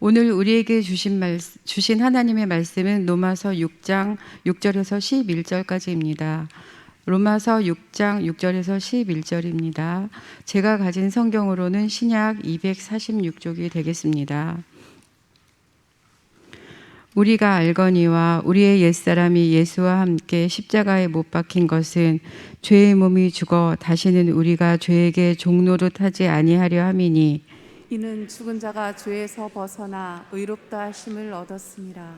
오늘 우리에게 주신 하나님의 말씀은 로마서 6장 6절에서 11절까지입니다. 로마서 6장 6절에서 11절입니다. 제가 가진 성경으로는 신약 246쪽이 되겠습니다. 우리가 알거니와 우리의 옛사람이 예수와 함께 십자가에 못 박힌 것은 죄의 몸이 죽어 다시는 우리가 죄에게 종노릇 하지 아니하려 함이니 이는 죽은 자가 죄에서 벗어나 의롭다 하심을 얻었습니다.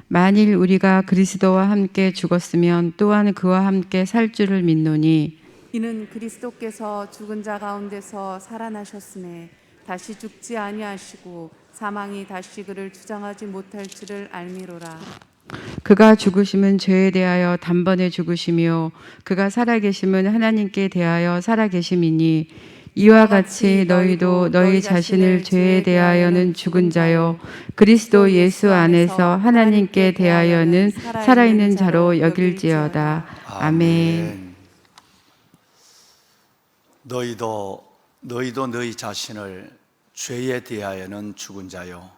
만일 우리가 그리스도와 함께 죽었으면 또한 그와 함께 살 줄을 믿노니 이는 그리스도께서 죽은 자 가운데서 살아나셨음에 다시 죽지 아니하시고 사망이 다시 그를 주장하지 못할 줄을 알미로라. 그가 죽으심은 죄에 대하여 단번에 죽으시며 그가 살아계심은 하나님께 대하여 살아계심이니 이와 같이 너희도 너희 자신을 죄에 대하여는 죽은 자요 그리스도 예수 안에서 하나님께 대하여는 살아있는 자로 여길지어다. 아멘. 너희도 너희 자신을 죄에 대하여는 죽은 자요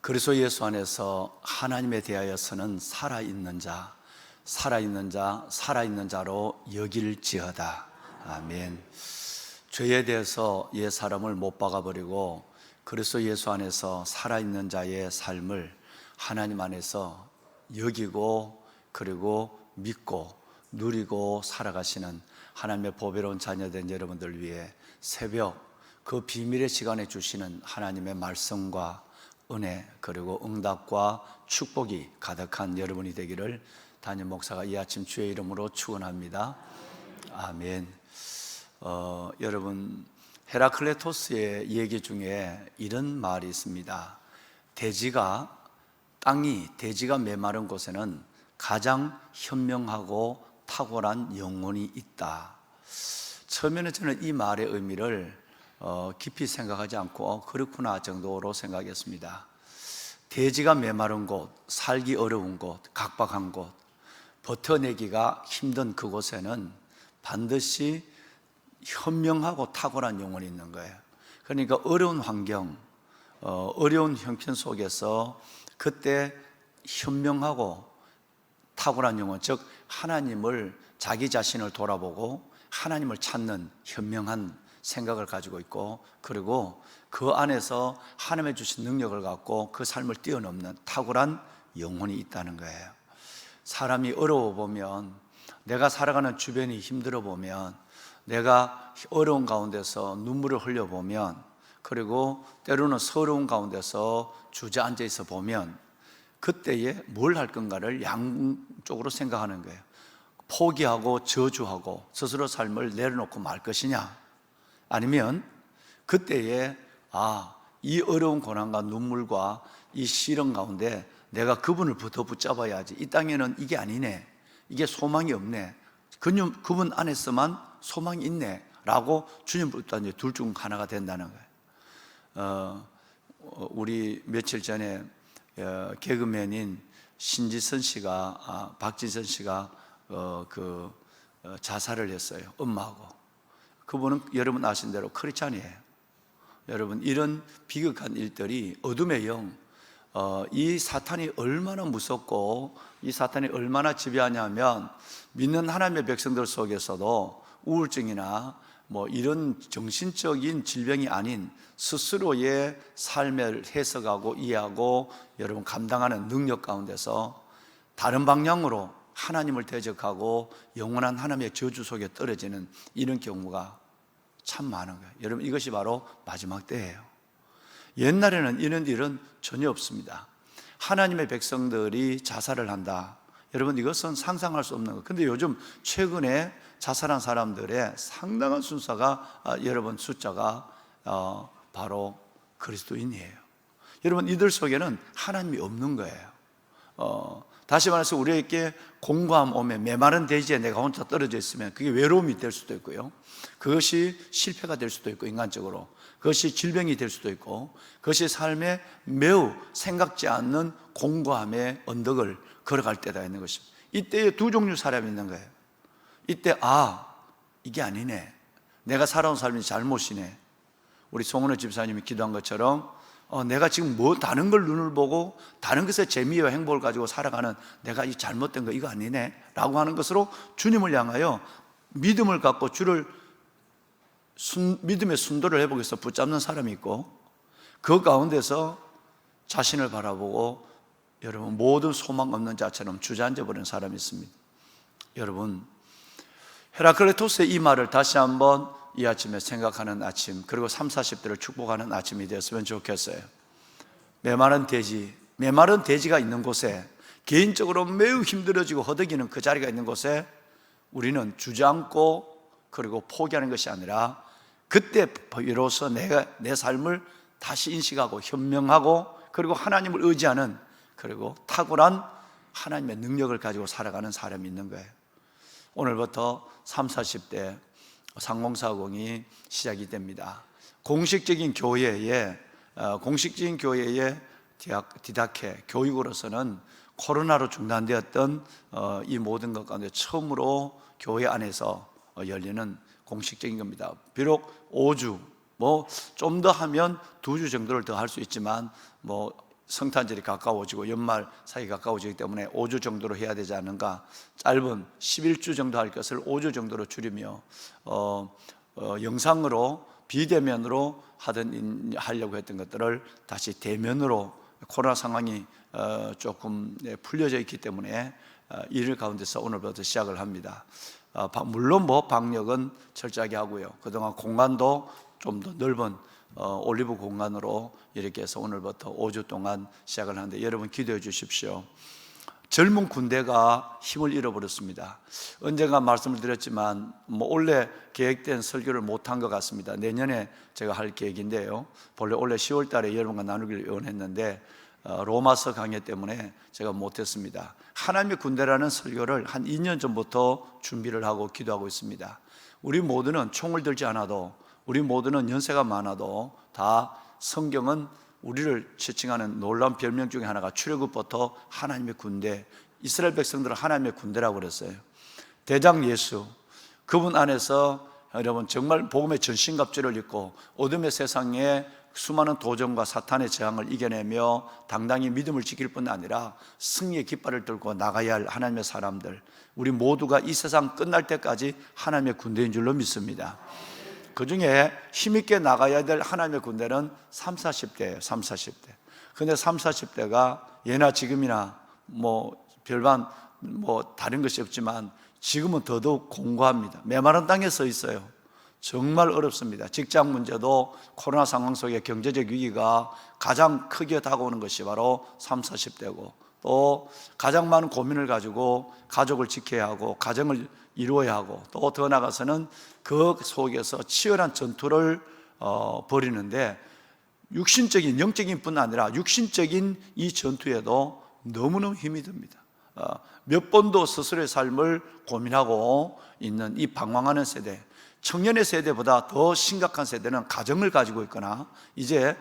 그리스도 예수 안에서 하나님에 대하여서는 살아있는 자로 여길지어다. 아멘. 죄에 대해서 옛 사람을 못 박아버리고 그리스도 예수 안에서 살아있는 자의 삶을 하나님 안에서 여기고 그리고 믿고 누리고 살아가시는 하나님의 보배로운 자녀된 여러분들 위해 새벽 그 비밀의 시간에 주시는 하나님의 말씀과 은혜 그리고 응답과 축복이 가득한 여러분이 되기를 담임 목사가 이 아침 주의 이름으로 축원합니다. 아멘. 여러분 헤라클레토스의 얘기 중에 이런 말이 있습니다. 대지가 메마른 곳에는 가장 현명하고 탁월한 영혼이 있다. 처음에는 저는 이 말의 의미를 깊이 생각하지 않고 그렇구나 정도로 생각했습니다. 대지가 메마른 곳, 살기 어려운 곳, 각박한 곳, 버텨내기가 힘든 그곳에는 반드시 현명하고 탁월한 영혼이 있는 거예요. 그러니까 어려운 환경, 어려운 형편 속에서 그때 현명하고 탁월한 영혼, 즉 하나님을 자기 자신을 돌아보고 하나님을 찾는 현명한 생각을 가지고 있고 그리고 그 안에서 하나님의 주신 능력을 갖고 그 삶을 뛰어넘는 탁월한 영혼이 있다는 거예요. 사람이 어려워 보면, 내가 살아가는 주변이 힘들어 보면, 내가 어려운 가운데서 눈물을 흘려보면, 그리고 때로는 서러운 가운데서 주저앉아 있어 보면 그때에 뭘 할 건가를 양쪽으로 생각하는 거예요. 포기하고 저주하고 스스로 삶을 내려놓고 말 것이냐, 아니면 그때에 이 어려운 고난과 눈물과 이 시련 가운데 내가 그분을 더 붙잡아야지, 이 땅에는 이게 아니네, 이게 소망이 없네, 그분 안에서만 소망이 있네 라고 주님을 붙잡아 둘 중 하나가 된다는 거예요. 우리 며칠 전에 개그맨인 신지선 씨가 박지선 씨가 자살을 했어요. 엄마하고. 그분은 여러분 아신 대로 크리스찬이에요. 여러분, 이런 비극한 일들이 어둠의 영, 이 사탄이 얼마나 무섭고 이 사탄이 얼마나 지배하냐면, 믿는 하나님의 백성들 속에서도 우울증이나 이런 정신적인 질병이 아닌 스스로의 삶을 해석하고 이해하고 여러분 감당하는 능력 가운데서 다른 방향으로 하나님을 대적하고 영원한 하나님의 저주 속에 떨어지는 이런 경우가 참 많은 거예요. 여러분, 이것이 바로 마지막 때예요. 옛날에는 이런 일은 전혀 없습니다. 하나님의 백성들이 자살을 한다, 여러분 이것은 상상할 수 없는 거예요. 근데 요즘 최근에 자살한 사람들의 상당한 순서가 여러분 숫자가 바로 그리스도인이에요. 여러분, 이들 속에는 하나님이 없는 거예요. 다시 말해서 우리에게 공고함 오면 메마른 대지에 내가 혼자 떨어져 있으면 그게 외로움이 될 수도 있고요, 그것이 실패가 될 수도 있고, 인간적으로 그것이 질병이 될 수도 있고, 그것이 삶에 매우 생각지 않는 공고함의 언덕을 걸어갈 때가 있는 것입니다. 이때에 두 종류 사람이 있는 거예요. 이때 이게 아니네, 내가 살아온 삶이 잘못이네. 우리 송은호 집사님이 기도한 것처럼 내가 지금 뭐 다른 걸 눈을 보고 다른 것의 재미와 행복을 가지고 살아가는 내가 이 잘못된 거 이거 아니네 라고 하는 것으로 주님을 향하여 믿음을 갖고 주를 믿음의 순도를 회복해서 붙잡는 사람이 있고, 그 가운데서 자신을 바라보고 여러분 모든 소망 없는 자처럼 주저앉아 버리는 사람이 있습니다. 여러분, 헤라클레토스의 이 말을 다시 한번 이 아침에 생각하는 아침, 그리고 30, 40대를 축복하는 아침이 되었으면 좋겠어요. 메마른 돼지가 있는 곳에, 개인적으로 매우 힘들어지고 허덕이는 그 자리가 있는 곳에 우리는 주저앉고 그리고 포기하는 것이 아니라 그때 비로소 내가 내 삶을 다시 인식하고 현명하고 그리고 하나님을 의지하는, 그리고 탁월한 하나님의 능력을 가지고 살아가는 사람이 있는 거예요. 오늘부터 30, 40대 상공사공이 시작이 됩니다. 공식적인 교회의 디다케 교육으로서는 코로나로 중단되었던 이 모든 것 가운데 처음으로 교회 안에서 열리는 공식적인 겁니다. 비록 5주, 좀 더 하면 2주 정도를 더 할 수 있지만 성탄절이 가까워지고 연말 사이 가까워지기 때문에 5주 정도로 해야 되지 않는가. 짧은 11주 정도 할 것을 5주 정도로 줄이며 영상으로 비대면으로 하려고 했던 것들을 다시 대면으로, 코로나 상황이 조금 풀려져 있기 때문에 이를 가운데서 오늘부터 시작을 합니다. 물론 방역은 철저하게 하고요. 그동안 공간도 좀 더 넓은 올리브 공간으로 이렇게 해서 오늘부터 5주 동안 시작을 하는데 여러분 기도해 주십시오. 젊은 군대가 힘을 잃어버렸습니다. 언젠가 말씀을 드렸지만 올해 계획된 설교를 못한 것 같습니다. 내년에 제가 할 계획인데요, 원래 올해 10월 달에 여러분과 나누기를 원했는데 로마서 강의 때문에 제가 못했습니다. 하나님의 군대라는 설교를 한 2년 전부터 준비를 하고 기도하고 있습니다. 우리 모두는 총을 들지 않아도, 우리 모두는 연세가 많아도 다 성경은 우리를 지칭하는 놀라운 별명 중에 하나가 출애굽부터 하나님의 군대, 이스라엘 백성들은 하나님의 군대라고 그랬어요. 대장 예수, 그분 안에서 여러분 정말 복음의 전신갑주를 입고 어둠의 세상에 수많은 도전과 사탄의 저항을 이겨내며 당당히 믿음을 지킬 뿐 아니라 승리의 깃발을 들고 나가야 할 하나님의 사람들, 우리 모두가 이 세상 끝날 때까지 하나님의 군대인 줄로 믿습니다. 그 중에 힘있게 나가야 될 하나님의 군대는 30, 40대예요. 30, 40대. 근데 30, 40대가 예나 지금이나 별반 다른 것이 없지만 지금은 더더욱 공고합니다. 메마른 땅에 서 있어요. 정말 어렵습니다. 직장 문제도 코로나 상황 속에 경제적 위기가 가장 크게 다가오는 것이 바로 30, 40대고, 또 가장 많은 고민을 가지고 가족을 지켜야 하고 가정을 이루어야 하고, 또 더 나아가서는 그 속에서 치열한 전투를 벌이는데 육신적인, 영적인 뿐 아니라 육신적인 이 전투에도 너무너무 힘이 듭니다. 몇 번도 스스로의 삶을 고민하고 있는 이 방황하는 세대, 청년의 세대보다 더 심각한 세대는 가정을 가지고 있거나 이제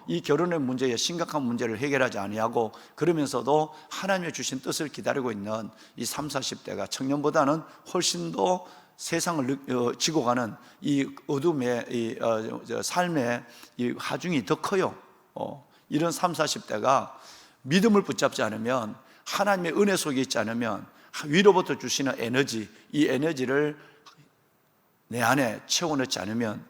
이 결혼의 문제에 심각한 문제를 해결하지 아니하고 그러면서도 하나님의 주신 뜻을 기다리고 있는 이 30, 40대가 청년보다는 훨씬 더 세상을 지고 가는 이 어둠의 이 삶의 이 하중이 더 커요. 이런 30, 40대가 믿음을 붙잡지 않으면, 하나님의 은혜 속에 있지 않으면, 위로부터 주시는 에너지, 이 에너지를 내 안에 채워넣지 않으면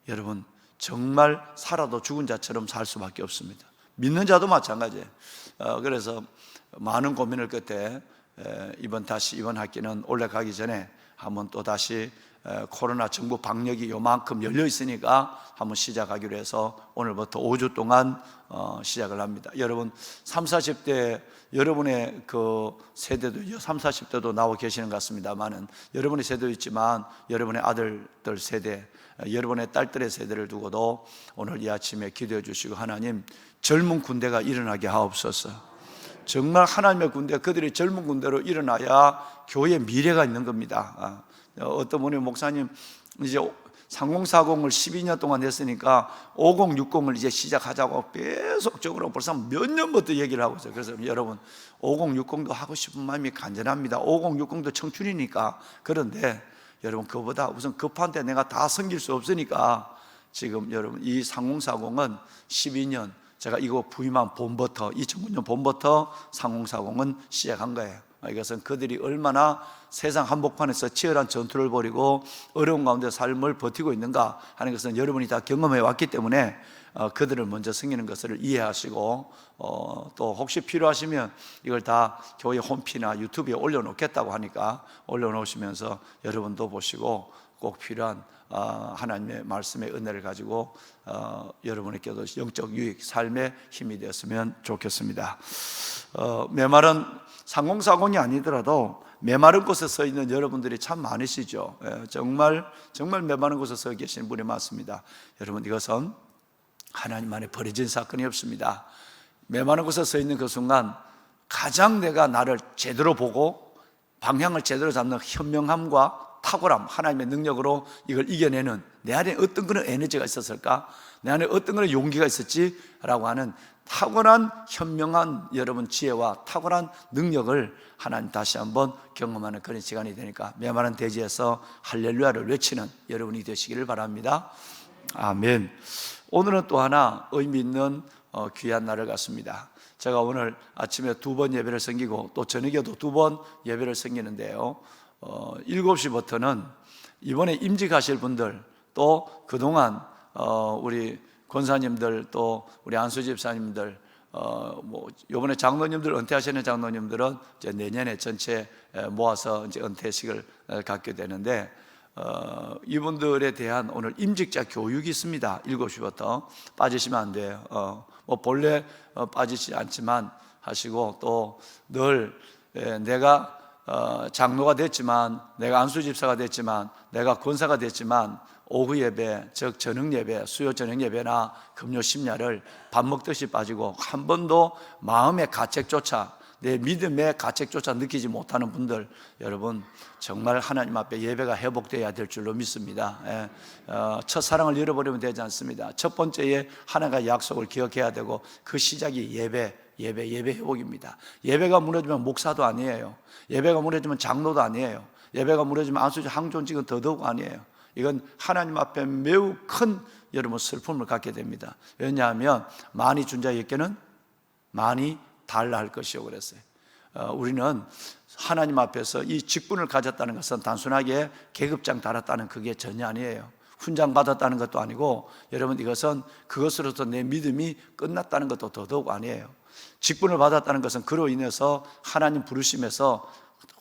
여러분 정말 살아도 죽은 자처럼 살 수밖에 없습니다. 믿는 자도 마찬가지예요. 그래서 많은 고민을 끝에 이번 학기는 올해 가기 전에 한번 또 다시 코로나 정부 방역이 요만큼 열려 있으니까 한번 시작하기로 해서 오늘부터 5주 동안 시작을 합니다. 여러분 30, 40대 여러분의 그 세대도 30, 40대도 나와 계시는 것 같습니다만은 여러분의 세대도 있지만 여러분의 아들들 세대, 여러분의 딸들의 세대를 두고도 오늘 이 아침에 기도해 주시고, 하나님 젊은 군대가 일어나게 하옵소서. 정말 하나님의 군대, 그들이 젊은 군대로 일어나야 교회의 미래가 있는 겁니다. 어떤 분이 목사님 이제 상공사공을 12년 동안 했으니까 50, 60을 이제 시작하자고 계속적으로 벌써 몇 년부터 얘기를 하고 있어요. 그래서 여러분 50, 60도 하고 싶은 마음이 간절합니다. 50, 60도 청춘이니까. 그런데 여러분 그거보다 우선 급한데 내가 다 섬길 수 없으니까 지금 여러분 이 상공사공은 12년 제가 이거 부임한 봄부터 2009년 봄부터 상공사공은 시작한 거예요. 이것은 그들이 얼마나 세상 한복판에서 치열한 전투를 벌이고 어려운 가운데 삶을 버티고 있는가 하는 것은 여러분이 다 경험해 왔기 때문에 그들을 먼저 섬기는 것을 이해하시고 또 혹시 필요하시면 이걸 다 교회 홈피나 유튜브에 올려놓겠다고 하니까 올려놓으시면서 여러분도 보시고 꼭 필요한 하나님의 말씀의 은혜를 가지고 여러분에게도 영적 유익, 삶의 힘이 되었으면 좋겠습니다. 메마른 상공사공이 아니더라도 메마른 곳에 서 있는 여러분들이 참 많으시죠. 정말 메마른 곳에 서 계신 분이 많습니다. 여러분 이것은 하나님 안에 버려진 사건이 없습니다. 메마른 곳에 서 있는 그 순간 가장 내가 나를 제대로 보고 방향을 제대로 잡는 현명함과 탁월함, 하나님의 능력으로 이걸 이겨내는 내 안에 어떤 그런 에너지가 있었을까? 내 안에 어떤 그런 용기가 있었지? 라고 하는 탁월한 현명한 여러분 지혜와 탁월한 능력을 하나님 다시 한번 경험하는 그런 시간이 되니까 메마른 대지에서 할렐루야를 외치는 여러분이 되시기를 바랍니다. 아멘. 오늘은 또 하나 의미 있는 귀한 날을 갖습니다. 제가 오늘 아침에 2번 예배를 섬기고 또 저녁에도 2번 예배를 섬기는데요, 7시부터는 이번에 임직하실 분들 또 그동안 우리 권사님들 또 우리 안수 집사님들 요번에 장로님들 은퇴하시는 장로님들은 이제 내년에 전체 모아서 이제 은퇴식을 갖게 되는데 이분들에 대한 오늘 임직자 교육이 있습니다. 7시부터 빠지시면 안 돼요. 본래 빠지지 않지만 하시고 또 늘 내가 장로가 됐지만 내가 안수집사가 됐지만 내가 권사가 됐지만 오후 예배, 즉 저녁 예배, 수요 저녁 예배나 금요 심야를 밥 먹듯이 빠지고 한 번도 마음의 가책조차 내 믿음의 가책조차 느끼지 못하는 분들, 여러분 정말 하나님 앞에 예배가 회복되어야 될 줄로 믿습니다. 첫사랑을 잃어버리면 되지 않습니다. 첫 번째에 하나님의 약속을 기억해야 되고 그 시작이 예배 회복입니다. 예배가 무너지면 목사도 아니에요. 예배가 무너지면 장로도 아니에요. 예배가 무너지면 안수지 항존직은 더더욱 아니에요. 이건 하나님 앞에 매우 큰 여러분 슬픔을 갖게 됩니다. 왜냐하면 많이 준 자에게는 많이 달라 할 것이요 그랬어요. 우리는 하나님 앞에서 이 직분을 가졌다는 것은 단순하게 계급장 달았다는 그게 전혀 아니에요. 훈장 받았다는 것도 아니고 여러분 이것은 그것으로서 내 믿음이 끝났다는 것도 더더욱 아니에요. 직분을 받았다는 것은 그로 인해서 하나님 부르심에서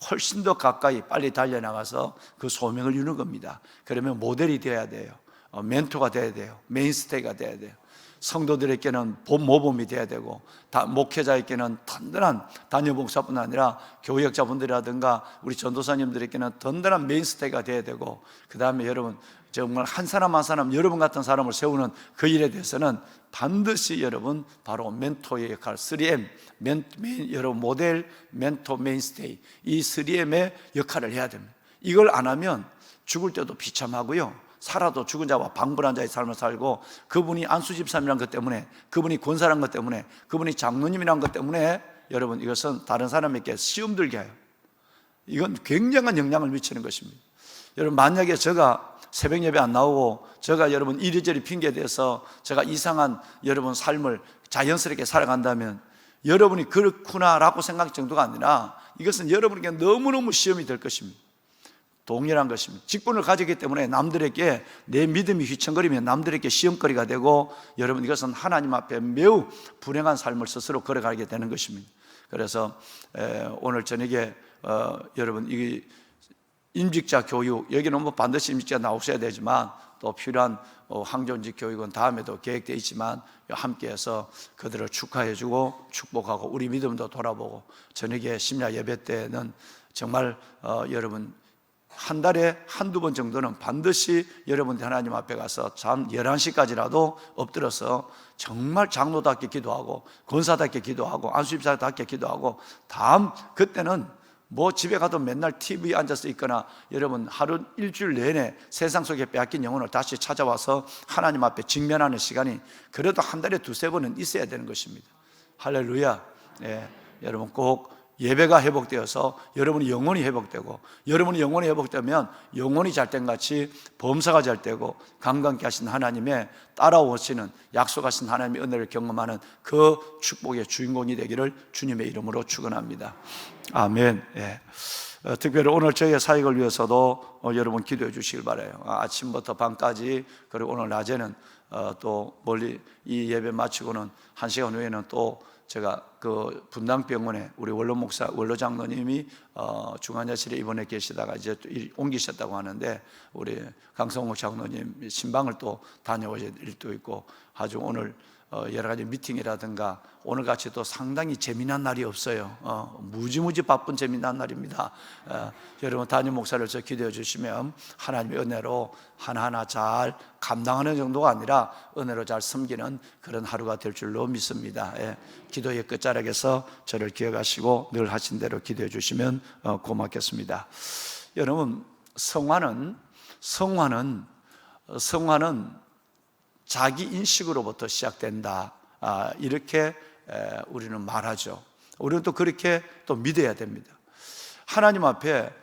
훨씬 더 가까이 빨리 달려나가서 그 소명을 이루는 겁니다. 그러면 모델이 되어야 돼요. 멘토가 되어야 돼요. 메인스테이가 되어야 돼요. 성도들에게는 모범이 되어야 되고 목회자에게는 든든한 담임 목사뿐 아니라 교역자분들이라든가 우리 전도사님들에게는 든든한 메인스테이가 되어야 되고, 그 다음에 여러분 정말 한 사람 한 사람 여러분 같은 사람을 세우는 그 일에 대해서는 반드시 여러분 바로 멘토의 역할 3M 여러분 모델, 멘토, 메인스테이 이 3M의 역할을 해야 됩니다. 이걸 안 하면 죽을 때도 비참하고요, 살아도 죽은 자와 방불한 자의 삶을 살고, 그분이 안수집사님이란 것 때문에, 그분이 권사란 것 때문에, 그분이 장로님이란 것 때문에 여러분 이것은 다른 사람에게 시험 들게 해요. 이건 굉장한 영향을 미치는 것입니다. 여러분 만약에 제가 새벽 예배 안 나오고 제가 여러분 이리저리 핑계에 대해서 제가 이상한 여러분 삶을 자연스럽게 살아간다면 여러분이 그렇구나라고 생각할 정도가 아니라 이것은 여러분에게 너무너무 시험이 될 것입니다. 동일한 것입니다. 직분을 가지기 때문에 남들에게 내 믿음이 휘청거리면 남들에게 시험거리가 되고, 여러분 이것은 하나님 앞에 매우 불행한 삶을 스스로 걸어가게 되는 것입니다. 그래서 오늘 저녁에 여러분 이 임직자 교육, 여기는 뭐 반드시 임직자 나오셔야 되지만 또 필요한 항존직 교육은 다음에도 계획되어 있지만 함께해서 그들을 축하해주고 축복하고 우리 믿음도 돌아보고, 저녁에 심야 예배 때는 정말 여러분 한 달에 한두 번 정도는 반드시 여러분들 하나님 앞에 가서 잠 11시까지라도 엎드려서 정말 장로답게 기도하고 권사답게 기도하고 안수집사답게 기도하고, 다음 그때는 뭐 집에 가도 맨날 TV에 앉아서 있거나 여러분 하루 일주일 내내 세상 속에 빼앗긴 영혼을 다시 찾아와서 하나님 앞에 직면하는 시간이 그래도 한 달에 두세 번은 있어야 되는 것입니다. 할렐루야. 여러분 꼭 예배가 회복되어서 여러분이 영혼이 회복되고, 여러분이 영혼이 회복되면 영혼이 잘된 같이 범사가 잘되고 강건케 하신 하나님의 따라오시는 약속하신 하나님의 은혜를 경험하는 그 축복의 주인공이 되기를 주님의 이름으로 축원합니다. 아멘. 예. 특별히 오늘 저희의 사역을 위해서도 여러분 기도해 주시길 바라요. 아침부터 밤까지, 그리고 오늘 낮에는 또 멀리 이 예배 마치고는 1시간 후에는 또 제가 그 분당병원에 우리 원로 목사, 원로 장로님이 중환자실에 입원해 계시다가 이제 또 옮기셨다고 하는데, 우리 강성욱 장로님 신방을 또 다녀오실 일도 있고, 아주 오늘 여러 가지 미팅이라든가 오늘같이 또 상당히 재미난 날이 없어요. 무지무지 바쁜 재미난 날입니다. 여러분 담임 목사를 저 기도해 주시면 하나님의 은혜로 하나하나 잘 감당하는 정도가 아니라 은혜로 잘 섬기는 그런 하루가 될 줄로 믿습니다. 기도의 끝자락에서 저를 기억하시고 늘 하신 대로 기도해 주시면 고맙겠습니다. 여러분, 성화는 자기 인식으로부터 시작된다, 이렇게 우리는 말하죠. 우리는 또 그렇게 또 믿어야 됩니다. 하나님 앞에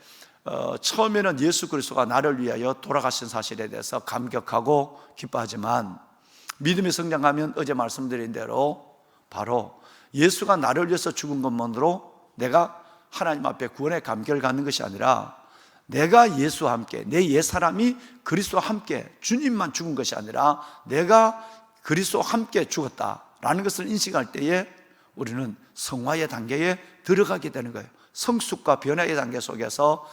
처음에는 예수 그리스도가 나를 위하여 돌아가신 사실에 대해서 감격하고 기뻐하지만, 믿음이 성장하면 어제 말씀드린 대로 바로 예수가 나를 위해서 죽은 것만으로 내가 하나님 앞에 구원의 감격을 갖는 것이 아니라, 내가 예수와 함께, 내 옛사람이 그리스도와 함께, 주님만 죽은 것이 아니라 내가 그리스도와 함께 죽었다라는 것을 인식할 때에 우리는 성화의 단계에 들어가게 되는 거예요. 성숙과 변화의 단계 속에서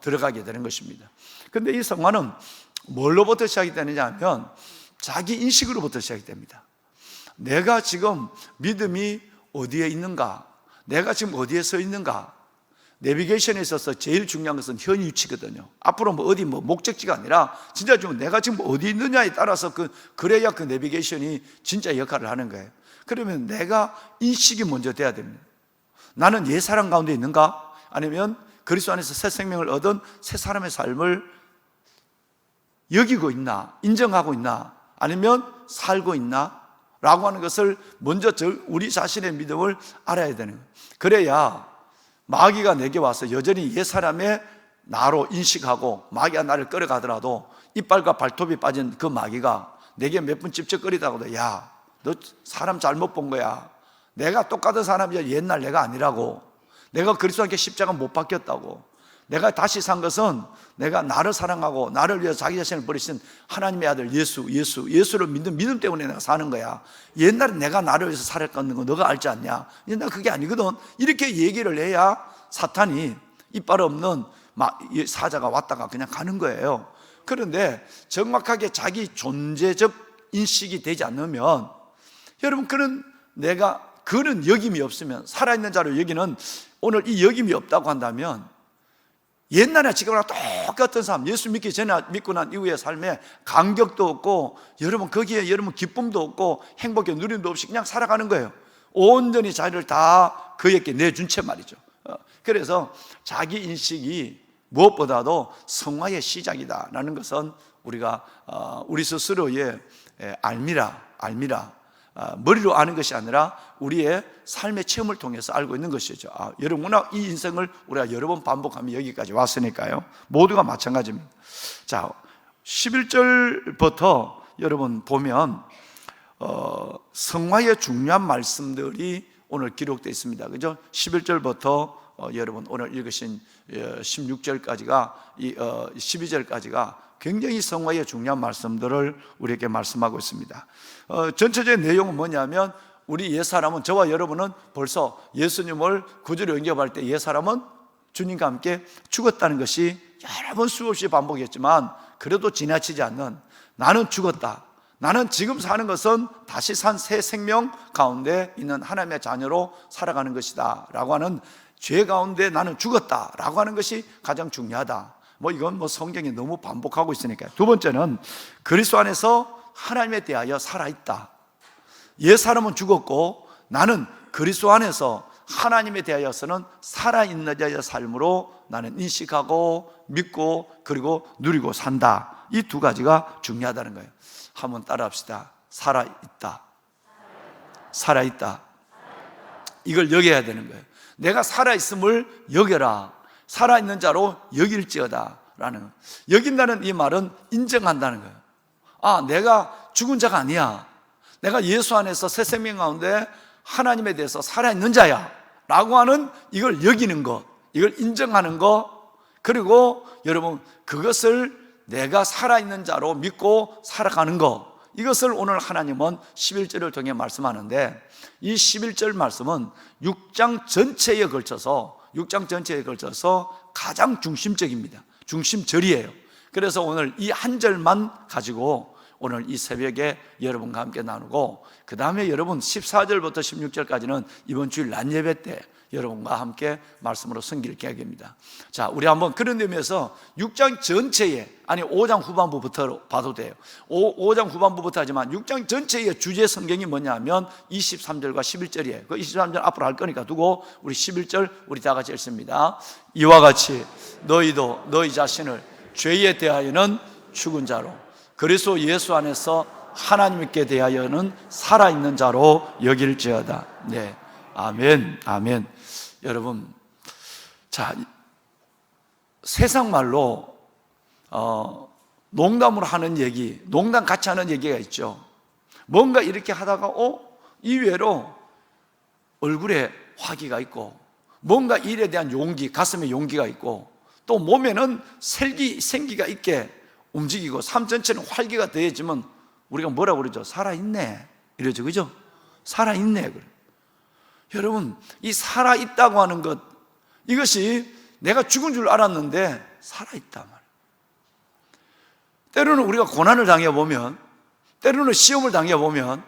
들어가게 되는 것입니다. 그런데 이 성화는 뭘로부터 시작이 되느냐 하면 자기 인식으로부터 시작이 됩니다. 내가 지금 믿음이 어디에 있는가, 내가 지금 어디에 서 있는가. 내비게이션에 있어서 제일 중요한 것은 현 위치거든요. 앞으로 어디 목적지가 아니라 진짜 좀 내가 지금 어디 있느냐에 따라서 그래야 그 내비게이션이 진짜 역할을 하는 거예요. 그러면 내가 인식이 먼저 돼야 됩니다. 나는 옛사람 가운데 있는가? 아니면 그리스도 안에서 새 생명을 얻은 새 사람의 삶을 여기고 있나? 인정하고 있나? 아니면 살고 있나? 라고 하는 것을 먼저 우리 자신의 믿음을 알아야 되는 거예요. 그래야 마귀가 내게 와서 여전히 옛사람의 나로 인식하고 마귀가 나를 끌어가더라도 이빨과 발톱이 빠진 그 마귀가 내게 몇 번 찝쩍거리다가도, 야, 너 사람 잘못 본 거야. 내가 똑같은 사람이야. 옛날 내가 아니라고. 내가 그리스도와 함께 십자가 못 박혔다고. 내가 다시 산 것은 내가 나를 사랑하고 나를 위해서 자기 자신을 버리신 하나님의 아들 예수를 믿는 믿음 때문에 내가 사는 거야. 옛날에 내가 나를 위해서 살았던 거 너가 알지 않냐? 나 그게 아니거든. 이렇게 얘기를 해야 사탄이 이빨 없는 사자가 왔다가 그냥 가는 거예요. 그런데 정확하게 자기 존재적 인식이 되지 않으면, 여러분, 그는 여김이 없으면, 살아있는 자로 여기는 오늘 이 여김이 없다고 한다면 옛날에 지금이랑 똑같은 삶, 예수 믿기 전에 믿고 난 이후의 삶에 감격도 없고, 여러분 거기에 여러분 기쁨도 없고 행복의 누림도 없이 그냥 살아가는 거예요. 온전히 자기를 다 그에게 내준 채 말이죠. 그래서 자기 인식이 무엇보다도 성화의 시작이다라는 것은 우리가 우리 스스로의 알미라 머리로 아는 것이 아니라 우리의 삶의 체험을 통해서 알고 있는 것이죠. 여러분, 워낙 이 인생을 우리가 여러 번 반복하면 여기까지 왔으니까요. 모두가 마찬가지입니다. 자, 11절부터 여러분 보면 성화의 중요한 말씀들이 오늘 기록되어 있습니다. 그죠? 11절부터 여러분 오늘 읽으신 16절까지가 12절까지가 굉장히 성화의 중요한 말씀들을 우리에게 말씀하고 있습니다. 전체적인 내용은 뭐냐면, 우리 옛사람은, 저와 여러분은 벌써 예수님을 구주로 영접할 때 옛사람은 주님과 함께 죽었다는 것이 여러 번 수없이 반복했지만 그래도 지나치지 않는, 나는 죽었다, 나는 지금 사는 것은 다시 산 새 생명 가운데 있는 하나님의 자녀로 살아가는 것이다 라고 하는, 죄 가운데 나는 죽었다 라고 하는 것이 가장 중요하다. 이건 성경이 너무 반복하고 있으니까요. 두 번째는 그리스도 안에서 하나님에 대하여 살아있다. 옛사람은 죽었고 나는 그리스도 안에서 하나님에 대하여서는 살아있는 자의 삶으로 나는 인식하고 믿고 그리고 누리고 산다. 이 두 가지가 중요하다는 거예요. 한번 따라 합시다. 살아있다. 살아있다. 이걸 여겨야 되는 거예요. 내가 살아있음을 여겨라. 살아있는 자로 여길지어다 라는, 여긴다는 이 말은 인정한다는 거예요. 아, 내가 죽은 자가 아니야. 내가 예수 안에서 새 생명 가운데 하나님에 대해서 살아있는 자야 라고 하는 이걸 여기는 것, 이걸 인정하는 것, 그리고 여러분 그것을 내가 살아있는 자로 믿고 살아가는 것, 이것을 오늘 하나님은 11절을 통해 말씀하는데, 이 11절 말씀은 6장 전체에 걸쳐서 가장 중심적입니다. 중심절이에요. 그래서 오늘 이 한 절만 가지고 오늘 이 새벽에 여러분과 함께 나누고, 그 다음에 여러분 14절부터 16절까지는 이번 주일 낮 예배 때 여러분과 함께 말씀으로 섬길 계획입니다. 자, 우리 한번 그런 의미에서 6장 전체에, 아니 5장 후반부부터 봐도 돼요. 5장 후반부부터 하지만 6장 전체의 주제 성경이 뭐냐면 23절과 11절이에요. 그 23절 앞으로 할 거니까 두고 우리 11절 우리 다 같이 읽습니다. 이와 같이 너희도 너희 자신을 죄에 대하여는 죽은 자로, 그리스도 예수 안에서 하나님께 대하여는 살아있는 자로 여길지어다. 네, 아멘, 아멘. 여러분, 자, 세상 말로 농담으로 하는 얘기, 농담 같이 하는 얘기가 있죠. 뭔가 이렇게 하다가 이외로 얼굴에 화기가 있고, 뭔가 일에 대한 용기, 가슴에 용기가 있고, 또 몸에는 생기가 있게 움직이고 삶 전체는 활기가 더해지면 우리가 뭐라고 그러죠? 살아있네 이러죠, 그죠? 살아있네. 그래. 여러분, 이 살아있다고 하는 것, 이것이 내가 죽은 줄 알았는데 살아있단 말이에요. 때로는 우리가 고난을 당해보면, 때로는 시험을 당해보면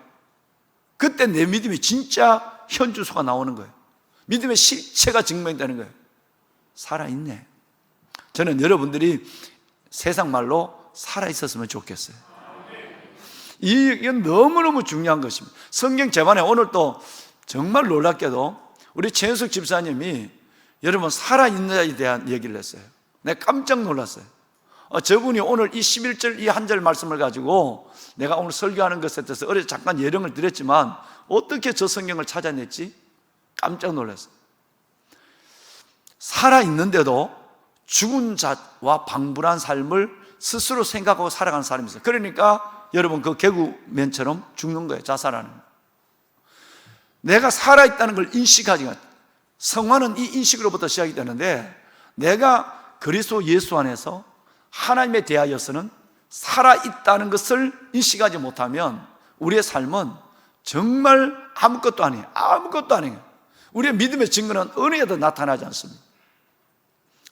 그때 내 믿음이 진짜 현주소가 나오는 거예요. 믿음의 실체가 증명되는 거예요. 살아있네. 저는 여러분들이 세상 말로 살아있었으면 좋겠어요. 이건 너무너무 중요한 것입니다. 성경 제반에 오늘 또 정말 놀랍게도 우리 최현숙 집사님이 여러분 살아있는 자에 대한 얘기를 했어요. 내가 깜짝 놀랐어요. 저분이 오늘 이 11절 이 한 절 말씀을 가지고 내가 오늘 설교하는 것에 대해서 어제 잠깐 예령을 드렸지만 어떻게 저 성경을 찾아냈지? 깜짝 놀랐어요. 살아있는데도 죽은 자와 방불한 삶을 스스로 생각하고 살아가는 사람이 있어요. 그러니까 여러분 그 개구맨처럼 죽는 거예요. 자살하는. 내가 살아있다는 걸 인식하지, 성화는 이 인식으로부터 시작이 되는데, 내가 그리스도 예수 안에서 하나님에 대하여서는 살아있다는 것을 인식하지 못하면 우리의 삶은 정말 아무것도 아니에요. 아무것도 아니에요. 우리의 믿음의 증거는 은혜에도 나타나지 않습니다.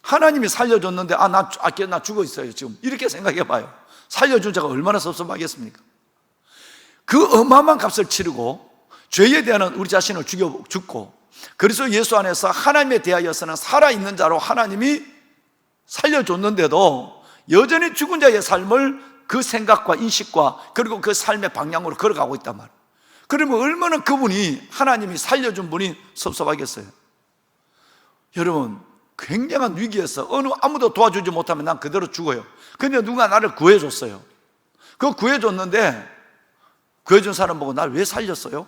하나님이 살려줬는데 나 죽어 있어요 지금, 이렇게 생각해 봐요. 살려준 자가 얼마나 섭섭하겠습니까? 그 어마어마한 값을 치르고 죄에 대한 우리 자신을 죽고 그리스도 예수 안에서 하나님에 대하여서는 살아있는 자로 하나님이 살려줬는데도 여전히 죽은 자의 삶을 그 생각과 인식과 그리고 그 삶의 방향으로 걸어가고 있단 말이에요. 그러면 얼마나 그분이, 하나님이 살려준 분이 섭섭하겠어요. 여러분, 굉장한 위기에서 아무도 도와주지 못하면 난 그대로 죽어요. 근데 누가 나를 구해줬어요. 그 구해줬는데 구해준 사람 보고 날 왜 살렸어요?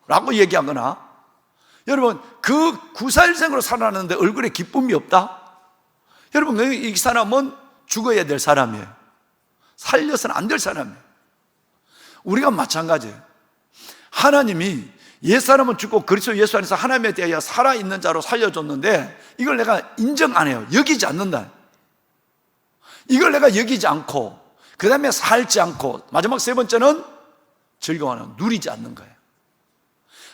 라고 얘기하거나, 여러분 그 구사일생으로 살아났는데 얼굴에 기쁨이 없다? 여러분 이 사람은 죽어야 될 사람이에요. 살려서는 안 될 사람이에요. 우리가 마찬가지예요. 하나님이 옛사람은 죽고 그리스도 예수 안에서 하나님에 대하여 살아있는 자로 살려줬는데 이걸 내가 인정 안 해요. 여기지 않는다. 이걸 내가 여기지 않고 그 다음에 살지 않고 마지막 세 번째는 즐거워하는, 누리지 않는 거예요.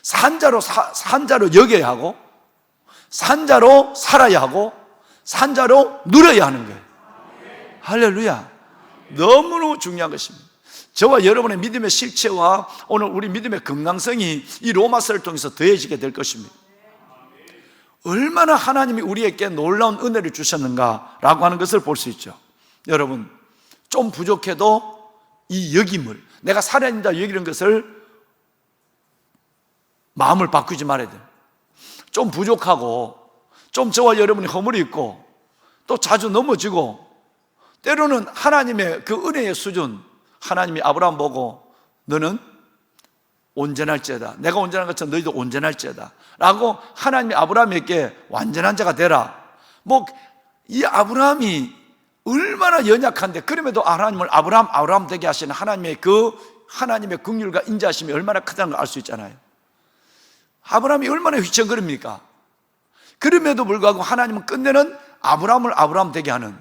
산자로 여겨야 하고, 산자로 살아야 하고, 산자로 누려야 하는 거예요. 할렐루야. 너무너무 중요한 것입니다. 저와 여러분의 믿음의 실체와 오늘 우리 믿음의 건강성이 이 로마서를 통해서 더해지게 될 것입니다. 얼마나 하나님이 우리에게 놀라운 은혜를 주셨는가라고 하는 것을 볼 수 있죠. 여러분, 좀 부족해도 이 여김을, 내가 살아있는 자 여기는 것을 마음을 바꾸지 말아야 돼요. 좀 부족하고, 좀 저와 여러분이 허물이 있고, 또 자주 넘어지고, 때로는 하나님의 그 은혜의 수준, 하나님이 아브라함 보고 너는 온전할지어다. 내가 온전한 것처럼 너희도 온전할지어다 라고 하나님이 아브라함에게 완전한 자가 되라. 뭐 이 아브라함이 얼마나 연약한데 그럼에도 하나님을 아브라함 되게 하시는 하나님의 긍휼과 인자하심이 얼마나 크다는 걸 알 수 있잖아요. 아브라함이 얼마나 휘청거립니까? 그럼에도 불구하고 하나님은 끝내는 아브라함을 아브라함 되게 하는,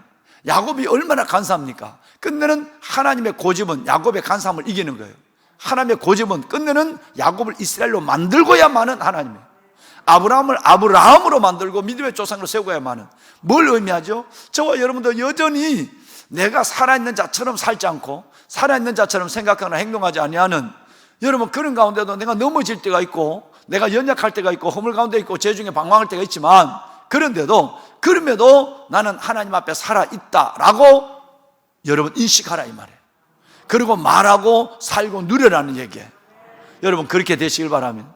야곱이 얼마나 간사합니까? 끝내는 하나님의 고집은 야곱의 간사함을 이기는 거예요. 하나님의 고집은 끝내는 야곱을 이스라엘로 만들고야만은 하나님이에요. 아브라함을 아브라함으로 만들고 믿음의 조상으로 세우고야만은. 뭘 의미하죠? 저와 여러분도 여전히 내가 살아있는 자처럼 살지 않고 살아있는 자처럼 생각하거나 행동하지 아니하는, 여러분 그런 가운데도 내가 넘어질 때가 있고 내가 연약할 때가 있고 허물 가운데 있고 죄 중에 방황할 때가 있지만, 그럼에도 나는 하나님 앞에 살아있다라고 여러분 인식하라 이 말이에요. 그리고 말하고 살고 누려라는 얘기예요. 여러분 그렇게 되시길 바랍니다.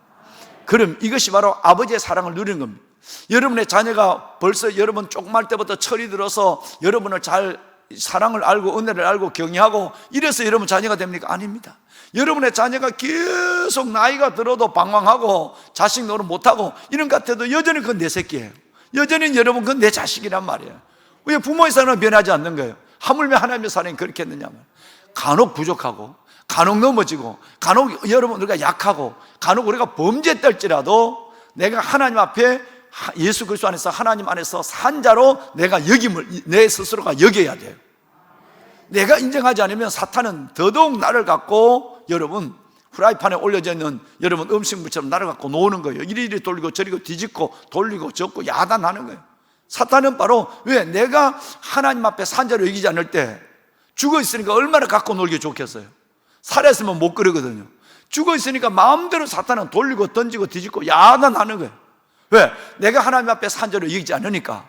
그럼 이것이 바로 아버지의 사랑을 누리는 겁니다. 여러분의 자녀가 벌써 여러분 조그만 때부터 철이 들어서 여러분을 잘 사랑을 알고 은혜를 알고 경외하고 이래서 여러분 자녀가 됩니까? 아닙니다. 여러분의 자녀가 계속 나이가 들어도 방황하고 자식 노릇 못하고 이런 것 같아도 여전히 그건 내 새끼예요. 여전히 여러분 그건 내 자식이란 말이에요. 왜 부모의 사랑은 변하지 않는 거예요? 하물며 하나님의 사랑이 그렇게 했느냐면, 간혹 부족하고 간혹 넘어지고 간혹 여러분 우리가 약하고 간혹 우리가 범죄했달지라도 내가 하나님 앞에 예수 그리스도 안에서 하나님 안에서 산자로 내가 여김을 내 스스로가 여겨야 돼요. 내가 인정하지 않으면 사탄은 더더욱 나를 갖고 여러분 프라이팬에 올려져 있는 여러분 음식물처럼 나를 갖고 노는 거예요. 이리이리 돌리고 저리고 뒤집고 돌리고 젓고 야단하는 거예요. 사탄은 바로 왜 내가 하나님 앞에 산자로 여기지 않을 때 죽어 있으니까 얼마나 갖고 놀기 좋겠어요. 살아있으면 못 그러거든요. 죽어 있으니까 마음대로 사탄은 돌리고 던지고 뒤집고 야단하는 거예요. 왜? 내가 하나님 앞에 산자로 여기지 않으니까.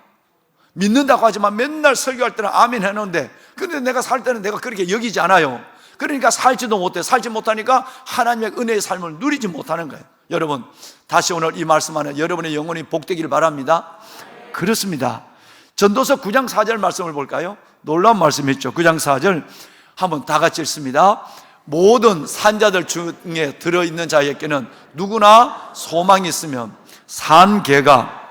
믿는다고 하지만 맨날 설교할 때는 아멘 해놓는데, 근데 내가 살 때는 내가 그렇게 여기지 않아요. 그러니까 살지도 못해. 살지 못하니까 하나님의 은혜의 삶을 누리지 못하는 거예요. 여러분 다시 오늘 이 말씀 안에 여러분의 영혼이 복되기를 바랍니다. 그렇습니다. 전도서 9장 4절 말씀을 볼까요? 놀라운 말씀이죠. 9장 4절 한번 다 같이 읽습니다. 모든 산자들 중에 들어있는 자에게는 누구나 소망이 있으면 산개가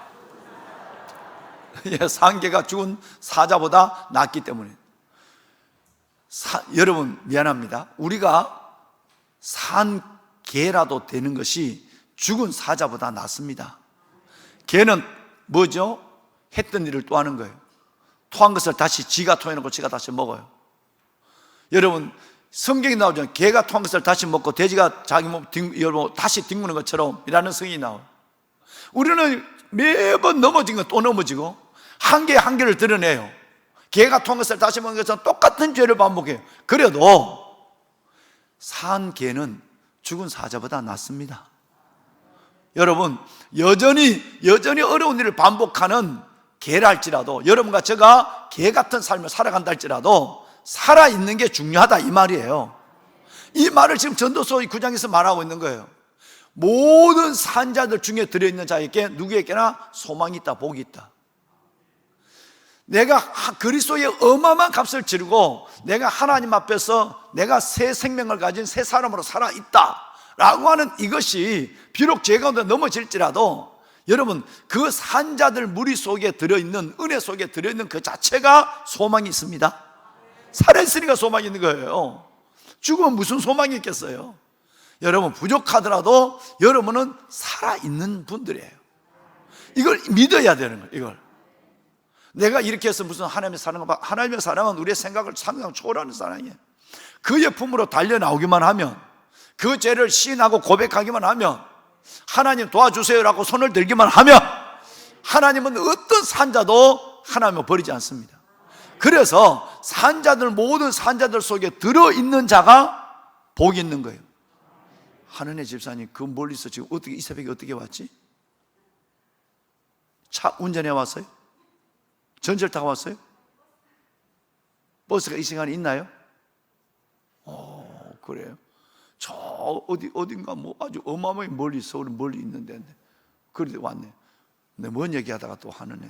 산개가 죽은 사자보다 낫기 때문에. 여러분 미안합니다. 우리가 산개라도 되는 것이 죽은 사자보다 낫습니다. 개는 뭐죠? 했던 일을 또 하는 거예요. 토한 것을 다시 지가 토해놓고 지가 다시 먹어요. 여러분 성경이 나오죠. 개가 토한 것을 다시 먹고 돼지가 자기 몸 다시 뒹구는 것처럼 이라는 성경이 나와요. 우리는 매번 넘어진 거 또 넘어지고 한계를 드러내요. 개가 토한 것을 다시 먹는 것처럼 똑같은 죄를 반복해요. 그래도 산 개는 죽은 사자보다 낫습니다. 여러분 여전히 어려운 일을 반복하는 개라 할지라도, 여러분과 제가 개 같은 삶을 살아간다 할지라도 살아있는 게 중요하다 이 말이에요. 이 말을 지금 전도서 9장에서 말하고 있는 거예요. 모든 산자들 중에 들어있는 자에게 누구에게나 소망이 있다, 복이 있다. 내가 그리스도의 어마어마한 값을 치르고 내가 하나님 앞에서 내가 새 생명을 가진 새 사람으로 살아있다 라고 하는 이것이 비록 죄 가운데 넘어질지라도 여러분 그 산자들 무리 속에 들어있는, 은혜 속에 들어있는 그 자체가 소망이 있습니다. 살아있으니까 소망이 있는 거예요. 죽으면 무슨 소망이 있겠어요? 여러분 부족하더라도 여러분은 살아있는 분들이에요. 이걸 믿어야 되는 거예요. 이걸 내가 이렇게 해서 무슨 하나님의 사랑은 우리의 생각을 상상 초월하는 사랑이에요. 그의 품으로 달려나오기만 하면, 그 죄를 시인하고 고백하기만 하면, 하나님 도와주세요라고 손을 들기만 하면 하나님은 어떤 산자도 하나님을 버리지 않습니다. 그래서 모든 산자들 속에 들어있는 자가 복이 있는 거예요. 한은혜 집사님 그 멀리서 지금 이 새벽에 어떻게 왔지? 차 운전해 왔어요? 전철 타고 왔어요? 버스가 이 시간에 있나요? 그래요. 저 어딘가 뭐 아주 어마어마하게 멀리 서울 멀리 있는데 그래도 왔네. 근데 뭔 얘기하다가 또 하는 애.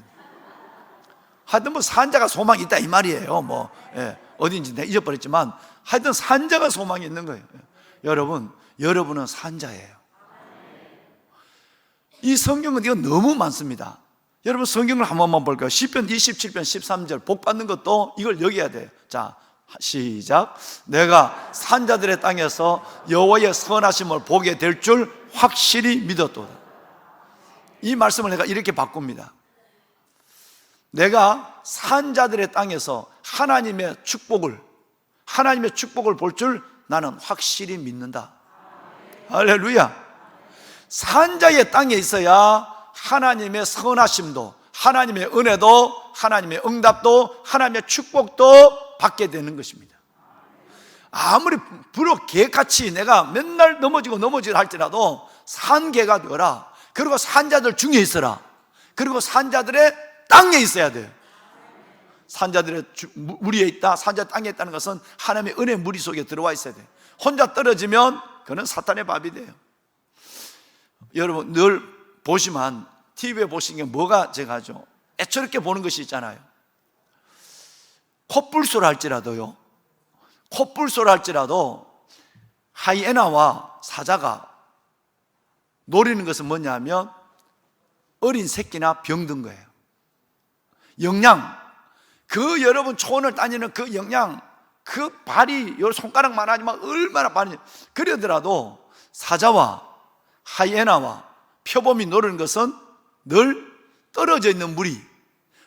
하여튼 뭐 산자가 소망이 있다 이 말이에요. 어딘지 내가 잊어버렸지만 하여튼 산자가 소망이 있는 거예요. 여러분 여러분은 산자예요. 이 성경은 이거 너무 많습니다. 여러분 성경을 한 번만 볼까요? 시편 27편 13절 복 받는 것도 이걸 여겨야 돼요. 자, 시작. 내가 산자들의 땅에서 여호와의 선하심을 보게 될 줄 확실히 믿었도다. 이 말씀을 내가 이렇게 바꿉니다. 내가 산자들의 땅에서 하나님의 축복을 볼 줄 나는 확실히 믿는다. 할렐루야. 산자의 땅에 있어야 하나님의 선하심도, 하나님의 은혜도, 하나님의 응답도, 하나님의 축복도 받게 되는 것입니다. 아무리 비록 개같이 내가 맨날 넘어지고 할지라도 산개가 되어라. 그리고 산자들 중에 있어라. 그리고 산자들의 땅에 있어야 돼요. 산자들의 무리에 있다, 산자 땅에 있다는 것은 하나님의 은혜 무리 속에 들어와 있어야 돼요. 혼자 떨어지면 그는 사탄의 밥이 돼요. 여러분 늘 보시면 TV에 보시는 게 뭐가 제가 하죠? 애처롭게 보는 것이 있잖아요. 콧불소를 할지라도 하이에나와 사자가 노리는 것은 뭐냐면 어린 새끼나 병든 거예요. 영양, 여러분 초원을 다니는 그 영양, 그 발이 요 손가락만 하지만 얼마나 발이, 그러더라도 사자와 하이에나와 표범이 노리는 것은 늘 떨어져 있는 무리,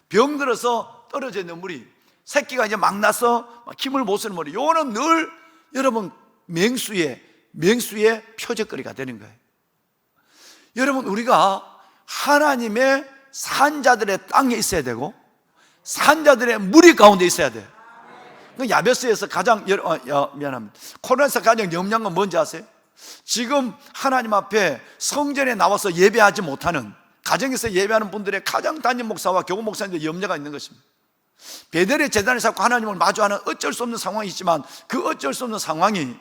병들어서 떨어져 있는 무리, 새끼가 이제 막 나서 힘을 못 쓰는 무리, 요거는 늘 여러분 맹수의 표적거리가 되는 거예요. 여러분 우리가 하나님의 산자들의 땅에 있어야 되고 산자들의 무리 가운데 있어야 돼요. 야베스에서 가장 미안합니다. 코로나에서 가장 염려한 건 뭔지 아세요? 지금 하나님 앞에 성전에 나와서 예배하지 못하는, 가정에서 예배하는 분들의 가장 담임 목사와 교구 목사님들 염려가 있는 것입니다. 베델의 제단을 잡고 하나님을 마주하는 어쩔 수 없는 상황이 있지만 그 어쩔 수 없는 상황이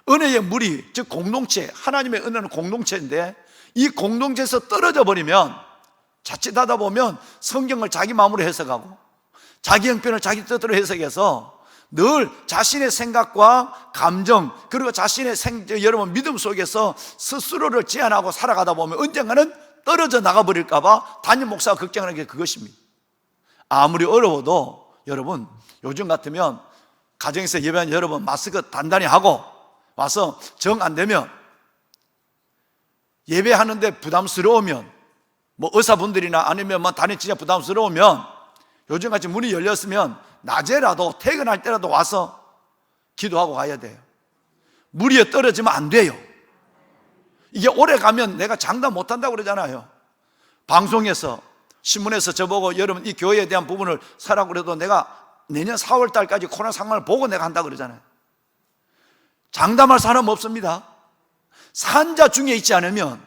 은혜의 무리, 즉 공동체, 하나님의 은혜는 공동체인데 이 공동체에서 떨어져 버리면 자칫하다 보면 성경을 자기 마음으로 해석하고 자기 형편을 자기 뜻대로 해석해서 늘 자신의 생각과 감정, 그리고 자신의 여러분 믿음 속에서 스스로를 제한하고 살아가다 보면 언젠가는 떨어져 나가버릴까봐 담임 목사가 걱정하는 게 그것입니다. 아무리 어려워도 여러분 요즘 같으면 가정에서 예배하는 여러분 마스크 단단히 하고 와서 정 안 되면 예배하는데 부담스러우면 뭐 의사분들이나 아니면 뭐 단위 진짜 부담스러우면 요즘같이 문이 열렸으면 낮에라도 퇴근할 때라도 와서 기도하고 가야 돼요. 무리에 떨어지면 안 돼요. 이게 오래 가면 내가 장담 못한다고 그러잖아요. 방송에서 신문에서 저보고 여러분 이 교회에 대한 부분을 사라고 그래도 내가 내년 4월 달까지 코로나 상황을 보고 내가 한다고 그러잖아요. 장담할 사람 없습니다. 산자 중에 있지 않으면,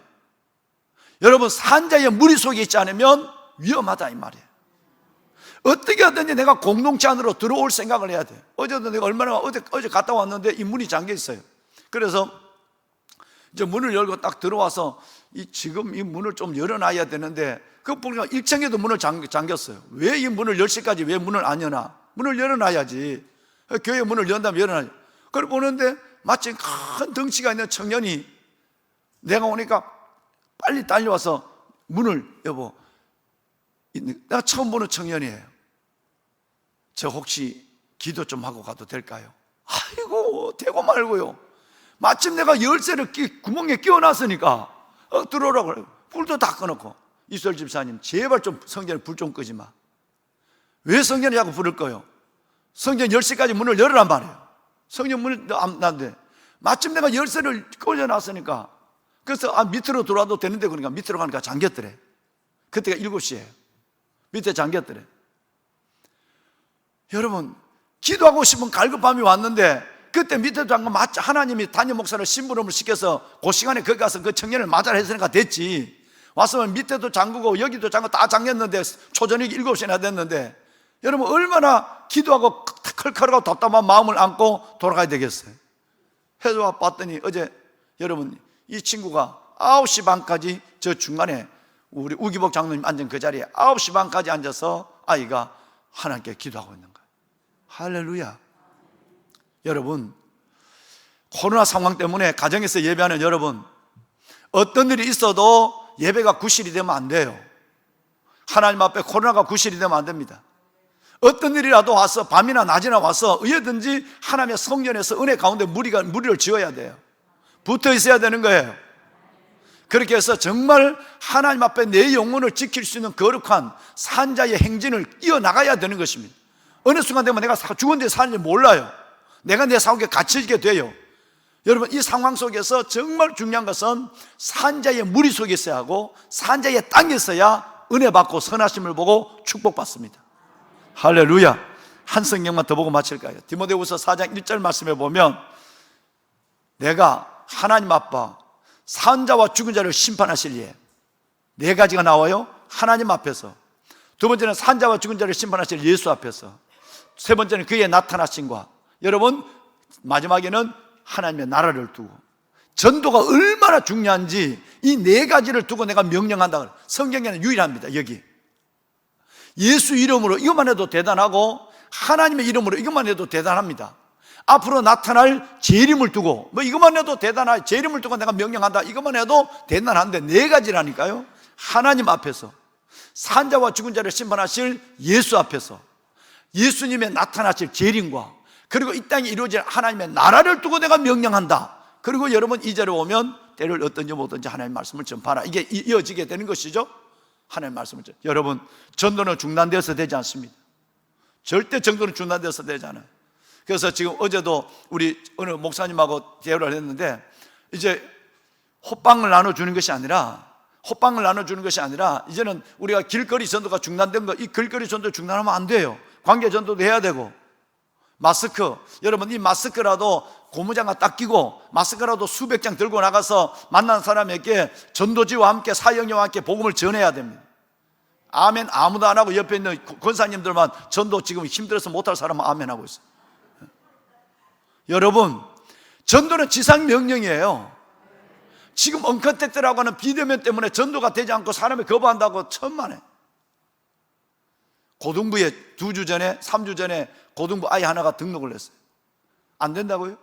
여러분 산자의 무리 속에 있지 않으면 위험하다 이 말이에요. 어떻게 하든지 내가 공동체 안으로 들어올 생각을 해야 돼요. 어제도 내가 어제 갔다 왔는데 이 문이 잠겨 있어요. 그래서 이제 문을 열고 딱 들어와서 지금 이 문을 좀 열어놔야 되는데 그 보니까 1층에도 문을 잠겼어요. 왜 이 문을 10시까지 왜 문을 안 여나? 문을 열어놔야지. 교회 문을 연다면 열어놔야지. 그걸 보는데 마치 큰 덩치가 있는 청년이 내가 오니까 빨리 달려와서 문을, 여보, 내가 처음 보는 청년이에요. 저 혹시 기도 좀 하고 가도 될까요? 아이고 되고 말고요. 마침 내가 열쇠를 구멍에 끼워놨으니까 들어오라고 그래요. 불도 다 꺼놓고, 이슬 집사님 제발 좀 성전에 불 좀 끄지 마. 왜 성전에 자꾸 불을 꺼요? 성전 10시까지 문을 열으란 말이에요. 성전 문을 안 닫는데 마침 내가 열쇠를 꽂아놨으니까, 그래서 밑으로 들어와도 되는데 그러니까 밑으로 가니까 잠겼더래. 그때가 7시예요 밑에 잠겼더래. 여러분 기도하고 싶은 갈급함이 왔는데 그때 밑에 잠깐 맞자 하나님이 담임 목사를 심부름을 시켜서 그 시간에 거기 가서 그 청년을 맞아라 했으니까 됐지. 왔으면 밑에도 잠그고 여기도 잠그고 다 잠겼는데 초저녁 7시나 됐는데 여러분 얼마나 기도하고 컬컬하고 답답한 마음을 안고 돌아가야 되겠어요. 해서 봤더니 어제 여러분 이 친구가 9시 반까지 저 중간에 우리 우기복 장로님 앉은 그 자리에 9시 반까지 앉아서 아이가 하나님께 기도하고 있는 거예요. 할렐루야. 여러분 코로나 상황 때문에 가정에서 예배하는 여러분, 어떤 일이 있어도 예배가 구실이 되면 안 돼요. 하나님 앞에 코로나가 구실이 되면 안 됩니다. 어떤 일이라도 와서 밤이나 낮이나 와서 어디든지 하나님의 성전에서 은혜 가운데 무리를 지어야 돼요. 붙어 있어야 되는 거예요. 그렇게 해서 정말 하나님 앞에 내 영혼을 지킬 수 있는 거룩한 산자의 행진을 이어나가야 되는 것입니다. 어느 순간 되면 내가 죽은데 사는지 몰라요. 내가 내 사고에 갇히게 돼요. 여러분, 이 상황 속에서 정말 중요한 것은 산자의 무리 속에 있어야 하고 산자의 땅에 있어야 은혜 받고 선하심을 보고 축복받습니다. 할렐루야. 한 성경만 더 보고 마칠까요? 디모데후서 4장 1절 말씀에 보면 내가 하나님 아빠 산자와 죽은 자를 심판하실 예, 네 가지가 나와요. 하나님 앞에서, 두 번째는 산자와 죽은 자를 심판하실 예수 앞에서, 세 번째는 그의 나타나심과, 여러분 마지막에는 하나님의 나라를 두고. 전도가 얼마나 중요한지 이 네 가지를 두고 내가 명령한다. 성경에는 유일합니다. 여기 예수 이름으로 이것만 해도 대단하고 하나님의 이름으로 이것만 해도 대단합니다. 앞으로 나타날 재림을 두고 뭐 이것만 해도 대단하고, 재림을 두고 내가 명령한다, 이것만 해도 대단한데 네 가지라니까요. 하나님 앞에서, 산자와 죽은 자를 심판하실 예수 앞에서, 예수님의 나타나실 재림과, 그리고 이 땅에 이루어질 하나님의 나라를 두고 내가 명령한다. 그리고 여러분 2절에 오면 때를 어떤지 뭐든지 하나님의 말씀을 전파하라. 이게 이어지게 되는 것이죠. 하나님의 말씀을 전파하라. 여러분, 전도는 중단되어서 되지 않습니다. 절대 전도는 중단되어서 되지 않아요. 그래서 지금 어제도 우리 어느 목사님하고 대화를 했는데, 이제 호빵을 나눠주는 것이 아니라 이제는 우리가 길거리 전도가 중단된 거, 이 길거리 전도 중단하면 안 돼요. 관계 전도도 해야 되고, 마스크, 여러분 이 마스크라도 고무장갑 딱 끼고 마스크라도 수백 장 들고 나가서 만난 사람에게 전도지와 함께 사역자와 함께 복음을 전해야 됩니다. 아멘 아무도 안 하고 옆에 있는 권사님들만 전도 지금 힘들어서 못할 사람은 아멘 하고 있어요. 여러분, 전도는 지상 명령이에요. 지금 엉컨택트라고 하는 비대면 때문에 전도가 되지 않고 사람이 거부한다고 천만에. 고등부에 2주 전에 3주 전에 고등부 아이 하나가 등록을 했어요. 안 된다고요?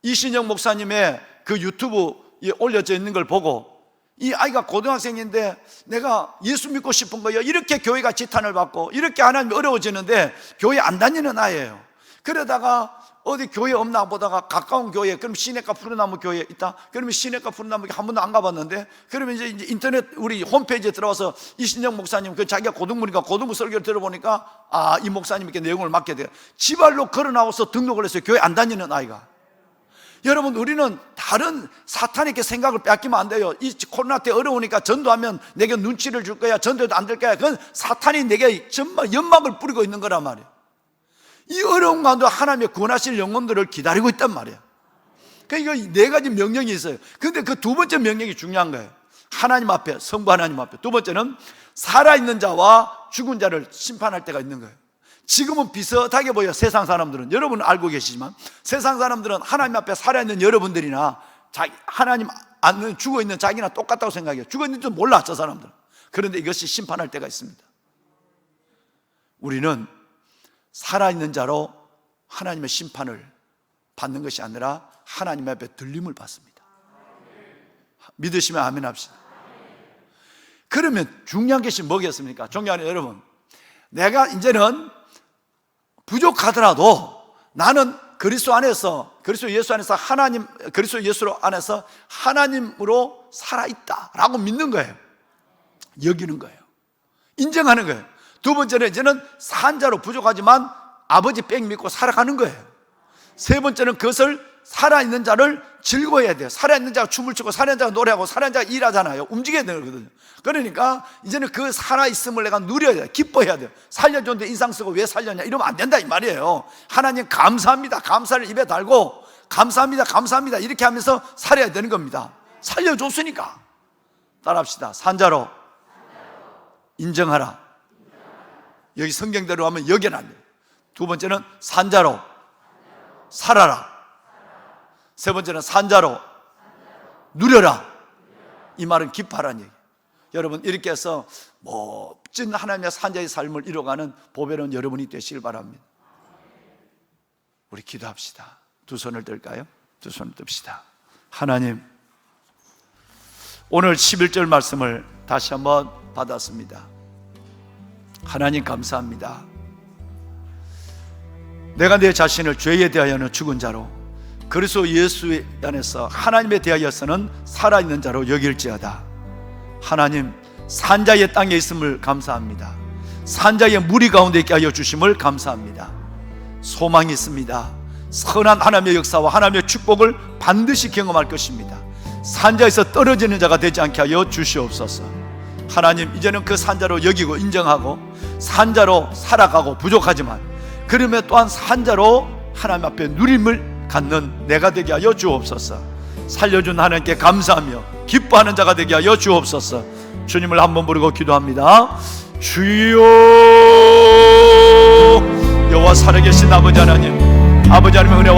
이신영 목사님의 그 유튜브에 올려져 있는 걸 보고 이 아이가 고등학생인데 내가 예수 믿고 싶은 거예요. 이렇게 교회가 지탄을 받고 이렇게 하나님이 어려워지는데 교회 안 다니는 아이예요. 그러다가 어디 교회 없나 보다가 가까운 교회, 그럼 시내가 푸른나무 교회 있다? 그러면 시내가 푸른나무 교회 한 번도 안 가봤는데, 그러면 이제 인터넷 우리 홈페이지에 들어와서 이신영 목사님, 그 자기가 고등부니까 고등부 설교를 들어보니까 아, 이 목사님께 내용을 맡게 돼요. 지발로 걸어 나와서 등록을 했어요. 교회 안 다니는 아이가. 여러분, 우리는 다른 사탄에게 생각을 빼앗기면 안 돼요. 이 코로나 때 어려우니까 전도하면 내게 눈치를 줄 거야, 전도해도 안 될 거야. 그건 사탄이 내게 정말 연막을 뿌리고 있는 거란 말이에요. 이 어려운 가운데 하나님의 구원하실 영혼들을 기다리고 있단 말이에요. 그러니까 이거 네 가지 명령이 있어요. 근데 그 두 번째 명령이 중요한 거예요. 하나님 앞에, 성부 하나님 앞에. 두 번째는 살아있는 자와 죽은 자를 심판할 때가 있는 거예요. 지금은 비슷하게 보여요. 세상 사람들은, 여러분은 알고 계시지만 세상 사람들은 하나님 앞에 살아있는 여러분들이나 하나님 안 죽어있는 자기나 똑같다고 생각해요. 죽어있는 줄 몰라, 저 사람들은. 그런데 이것이 심판할 때가 있습니다. 우리는 살아있는 자로 하나님의 심판을 받는 것이 아니라 하나님 앞에 들림을 받습니다. 믿으시면 아멘 합시다. 그러면 중요한 것이 뭐겠습니까? 존경하는 여러분, 내가 이제는 부족하더라도 나는 그리스도 예수 안에서 그리스도 예수 안에서 하나님으로 살아있다라고 믿는 거예요. 여기는 거예요. 인정하는 거예요. 두 번째는 이제는 산자로 부족하지만 아버지 백 믿고 살아가는 거예요. 세 번째는 그것을 살아있는 자를 즐거워해야 돼요. 살아있는 자가 춤을 추고 살아있는 자가 노래하고 살아있는 자가 일하잖아요. 움직여야 되거든요. 그러니까 이제는 그 살아있음을 내가 누려야 돼요. 기뻐해야 돼요. 살려줬는데 인상 쓰고 왜 살렸냐 이러면 안 된다 이 말이에요. 하나님 감사합니다, 감사를 입에 달고 감사합니다, 감사합니다 이렇게 하면서 살아야 되는 겁니다. 살려줬으니까. 따라합시다. 산자로 인정하라. 여기 성경대로 하면 여기는 안 돼요. 두 번째는 산자로 살아라. 세 번째는 산자로 누려라. 이 말은 기뻐하라는 얘기. 여러분, 이렇게 해서 멋진 하나님의 산자의 삶을 이뤄가는 보배로운 여러분이 되시길 바랍니다. 우리 기도합시다. 두 손을 들까요? 두 손을 듭시다. 하나님, 오늘 11절 말씀을 다시 한번 받았습니다. 하나님 감사합니다. 내가 내 자신을 죄에 대하여는 죽은 자로, 그리스도 예수 안에서 하나님에 대하여서는 살아있는 자로 여길지어다. 하나님, 산자의 땅에 있음을 감사합니다. 산자의 무리 가운데 있게 하여 주심을 감사합니다. 소망이 있습니다. 선한 하나님의 역사와 하나님의 축복을 반드시 경험할 것입니다. 산자에서 떨어지는 자가 되지 않게 하여 주시옵소서. 하나님, 이제는 그 산자로 여기고 인정하고 산자로 살아가고 부족하지만 그러면 또한 산자로 하나님 앞에 누림을 갖는 내가 되게 하여 주옵소서. 살려준 하나님께 감사하며 기뻐하는 자가 되게 하여 주옵소서. 주님을 한번 부르고 기도합니다. 주여, 여호와 살아계신 아버지 하나님, 아버지 하나님의 은혜와